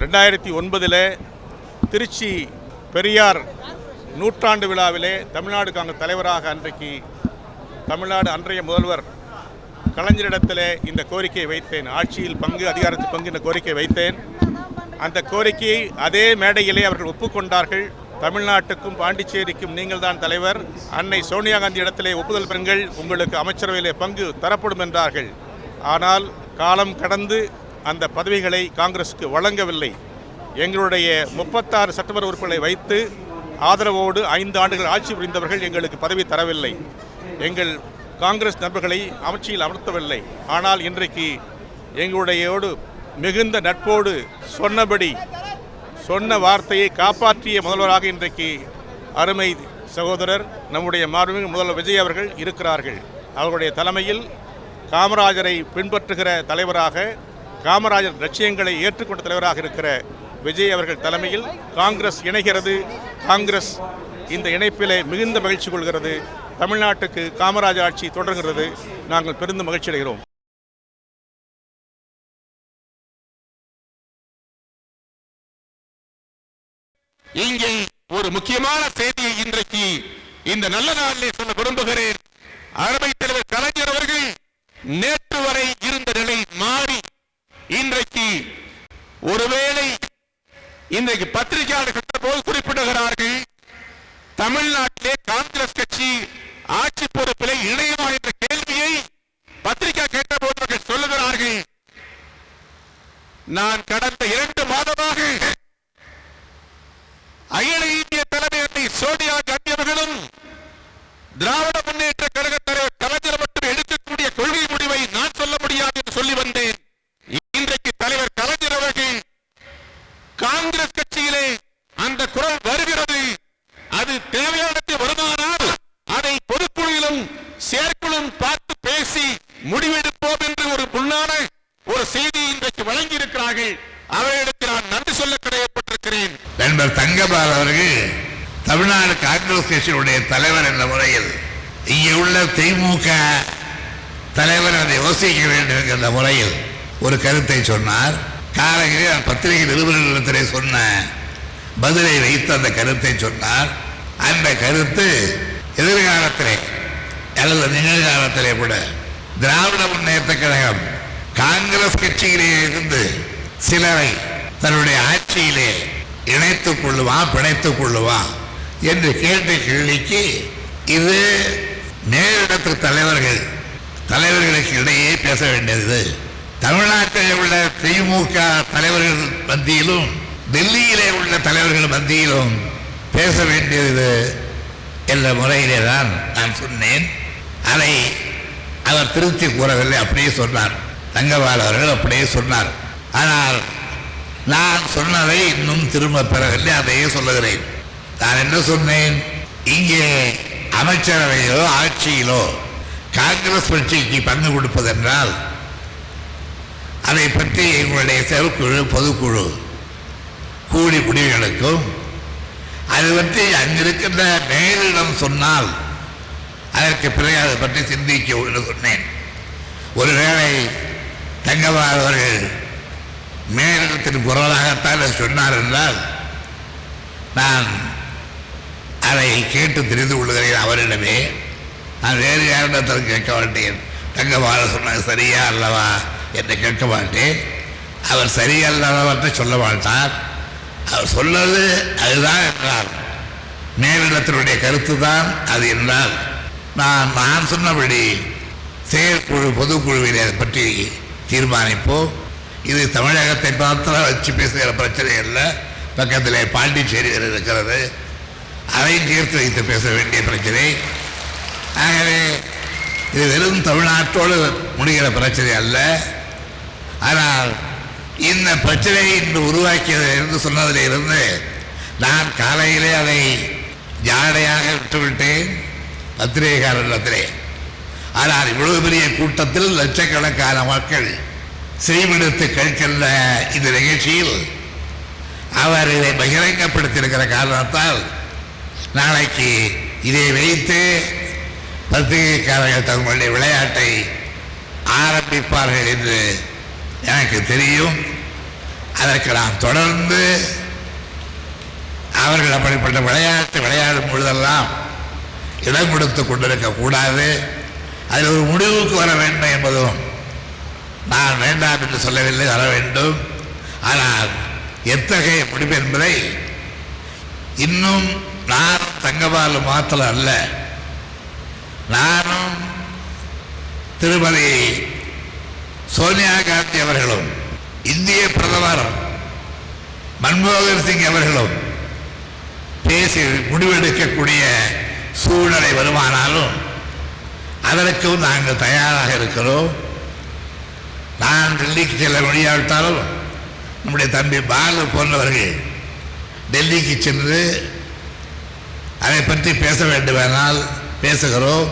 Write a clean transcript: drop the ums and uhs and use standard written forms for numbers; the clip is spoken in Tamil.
2009 திருச்சி பெரியார் நூற்றாண்டு விழாவிலே தமிழ்நாடு காங்கிரஸ் தலைவராக அன்றைக்கு தமிழ்நாடு அன்றைய முதல்வர் கலைஞரிடத்திலே இந்த கோரிக்கையை வைத்தேன். ஆட்சியில் பங்கு, அதிகாரத்தில் பங்கு என்ற கோரிக்கையை வைத்தேன். அந்த கோரிக்கையை அதே மேடையிலே அவர்கள் ஒப்புக்கொண்டார்கள். தமிழ்நாட்டுக்கும் பாண்டிச்சேரிக்கும் நீங்கள் தான் தலைவர், அன்னை சோனியா காந்தி இடத்திலே ஒப்புதல் பெறுங்கள், உங்களுக்கு அமைச்சரவையிலே பங்கு தரப்படும் என்றார்கள். ஆனால் காலம் கடந்து அந்த பதவிகளை காங்கிரஸுக்கு வழங்கவில்லை. எங்களுடைய 36 சட்டமன்ற உறுப்பினர்களை வைத்து ஆதரவோடு 5 ஆண்டுகள் ஆட்சி புரிந்தவர்கள் எங்களுக்கு பதவி தரவில்லை. எங்கள் காங்கிரஸ் நண்பர்களை அமைச்சியில் அமர்த்தவில்லை. ஆனால் இன்றைக்கு எங்களுடையோடு மிகுந்த நட்போடு சொன்ன வார்த்தையை காப்பாற்றிய முதல்வராக இன்றைக்கு அருமை சகோதரர் நம்முடைய மாண்புமிகு முதல்வர் விஜய் அவர்கள் இருக்கிறார்கள். அவர்களுடைய தலைமையில் காமராஜரை பின்பற்றுகிற தலைவராக, காமராஜர் லட்சியங்களை ஏற்றுக்கொண்ட தலைவராக இருக்கிற விஜய் அவர்கள் தலைமையில் காங்கிரஸ் இணைகிறது. காங்கிரஸ் இந்த இணைப்பிலே மிகுந்த மகிழ்ச்சி கொள்கிறது. தமிழ்நாட்டுக்கு காமராஜர் ஆட்சி தொடர்கிறது. நாங்கள் பெருந்த மகிழ்ச்சி அடைகிறோம். இங்கே ஒரு முக்கியமான செய்தியை இன்றைக்கு இந்த நல்ல நாளிலே சொல்ல விரும்புகிறேன். அருமை தலைவர் கலைஞர் அவர்கள் நேற்று வரை இருந்த நிலை மாறி இன்றைக்கு ஒருவேளை இன்றைக்கு பத்திரிகையாளர்கள் போது குறிப்பிடுகிறார்கள், தமிழ்நாட்டிலே காங்கிரஸ் கட்சி ஆட்சி பொறுப்பிலே இணையமா என்ற கேள்வியை பத்திரிகை கேட்டபோது அவர்கள் சொல்லுகிறார்கள். நான் கடந்த 2 மாதமாக அகில இந்திய தலைமை சோனியா காந்தி அவர்களும் திராவிட முன்னேற்ற கழக தலைவர் கலைஞர் மட்டும் எடுக்கக்கூடிய கொள்கை முடிவை நான் சொல்ல முடியாது என்று சொல்லி வந்தேன். இன்றைக்கு தலைவர் கலைஞர் அவர்கள் காங்கிரஸ் கட்சியிலே அந்த குரல் வருகிறது. அது தேவையானது வருமானால் அதை பொதுக்குழுவிலும் செயற்குழுவும் பார்த்து பேசி முடிவெடுப்போம் என்று ஒரு முன்னான ஒரு செய்தி இன்றைக்கு வழங்கி இருக்கிறார்கள். அவர்களுக்கு நான் நன்றி சொல்ல கடமைப்பட்டிருக்கிறேன். நண்பர் தங்கபால் அவர்கள் தமிழ்நாடு காங்கிரஸ் கட்சியினுடைய தலைவர் என்ற முறையில் இங்கே உள்ள திமுக தலைவர் அதை யோசிக்க வேண்டும் என்கிற முறையில் ஒரு கருத்தை சொன்னார். காலையில் பத்திரிகை நிருபர்களிடத்திலே சொன்ன பதிலை வைத்து அந்த கருத்தை சொன்னார். அந்த கருத்து எதிர்காலத்திலே அல்லது நிகழ்காலத்திலே கூட திராவிட முன்னேற்ற கழகம் காங்கிரஸ் கட்சியிலே இருந்து சிலரை தன்னுடைய ஆட்சியிலே இணைத்துக் கொள்ளுவா, பிணைத்துக் கொள்ளுவா என்று கேட்ட கேள்விக்கு இது நேரிடத்து தலைவர்களுக்கு இடையே பேச வேண்டியது. தமிழ்நாட்டில் உள்ள திமுக தலைவர்கள் மத்தியிலும் டெல்லியிலே உள்ள தலைவர்கள் மத்தியிலும் பேச வேண்டியது என்ற முறையிலே தான் நான் சொன்னேன். அதை அவர் திருத்தி கூறவில்லை, அப்படியே சொன்னார். தங்கபால் அவர்கள் அப்படியே சொன்னார். ஆனால் நான் சொன்னதை இன்னும் திரும்ப பெறவில்லை, அதையே சொல்லுகிறேன். நான் என்ன சொன்னேன்? இங்கே அமைச்சரவையிலோ ஆட்சியிலோ காங்கிரஸ் கட்சிக்கு பங்கு கொடுப்பதென்றால் அதை பற்றி எங்களுடைய செயற்குழு பொதுக்குழு கூடி முடிவுகளுக்கும் அது பற்றி அங்கிருக்கின்ற மேலிடம் சொன்னால் அதற்கு பிறகு அதை பற்றி சிந்திக்க சொன்னேன். ஒருவேளை தங்கபால் அவர்கள் மேலிடத்தின் குரலாகத்தான் சொன்னார் என்றால் நான் அதை கேட்டு தெரிந்து கொள்கிறேன் அவரிடமே. நான் வேறு யாரிடத்தில் கேட்க மாட்டேன். தங்கபால் சொன்னது சரியா அல்லவா என்று கேட்க மாட்டேன். அவர் சரியல்லவற்றை சொல்ல மாட்டார். அவர் சொன்னது அதுதான் என்றால், மேலிடத்தினுடைய கருத்து தான் அது என்றால், நான் சொன்னபடி செயற்குழு பொதுக்குழுவில் அதை பற்றி தீர்மானிப்போம். இது தமிழகத்தை மாத்திரம் வச்சு பேசுகிற பிரச்சனை அல்ல. பக்கத்திலே பாண்டிச்சேரி இருக்கிறது, அதை தீர்த்து வைத்து பேச வேண்டிய பிரச்சனை. ஆகவே இது வெறும் தமிழ்நாட்டோடு முடிகிற பிரச்சனை அல்ல. ஆனால் இந்த பிரச்சனையை இன்று உருவாக்கியது என்று சொன்னதிலிருந்து நான் காலையிலே அதை ஜாடையாக விட்டுவிட்டேன் பத்திரிகைக்காரர்களிடத்திலே. ஆனால் இவ்வளவு பெரிய கூட்டத்தில் லட்சக்கணக்கான மக்கள் செய்விடுத்து கேட்கின்ற இந்த நிகழ்ச்சியில் அவர் இதை பகிரங்கப்படுத்தியிருக்கிற காரணத்தால் நாளைக்கு இதை வைத்து பத்திரிகைக்காரர்கள் தங்களுடைய விளையாட்டை ஆரம்பிப்பார்கள் என்று எனக்கு தெரியும். அதற்கு நாம் தொடர்ந்து அவர்கள் அப்படிப்பட்ட விளையாட்டு விளையாடும் பொழுதெல்லாம் இடம் கொடுத்து கொண்டிருக்க கூடாது. அதில் ஒரு முடிவுக்கு வர வேண்டும் என்பதும் நான் வேண்டாம் என்று சொல்லவில்லை, வர வேண்டும். ஆனால் எத்தகைய முடிவு என்பதை இன்னும் நானும் தங்கபாலு மாத்திரம் அல்ல, நானும் திருமதி சோனியா காந்தி அவர்களும் இந்திய பிரதமர் மன்மோகன் சிங் அவர்களும் பேசி முடிவெடுக்கக்கூடிய சூழ்நிலை வருமானாலும் அதற்கும் நாங்கள் தயாராக இருக்கிறோம். நான் டெல்லிக்கு செல்ல முடியாவிட்டாலும் நம்முடைய தம்பி பாலு போன்றவர்கள் டெல்லிக்கு சென்று அதை பற்றி பேச வேண்டுமானால் பேசுகிறோம்.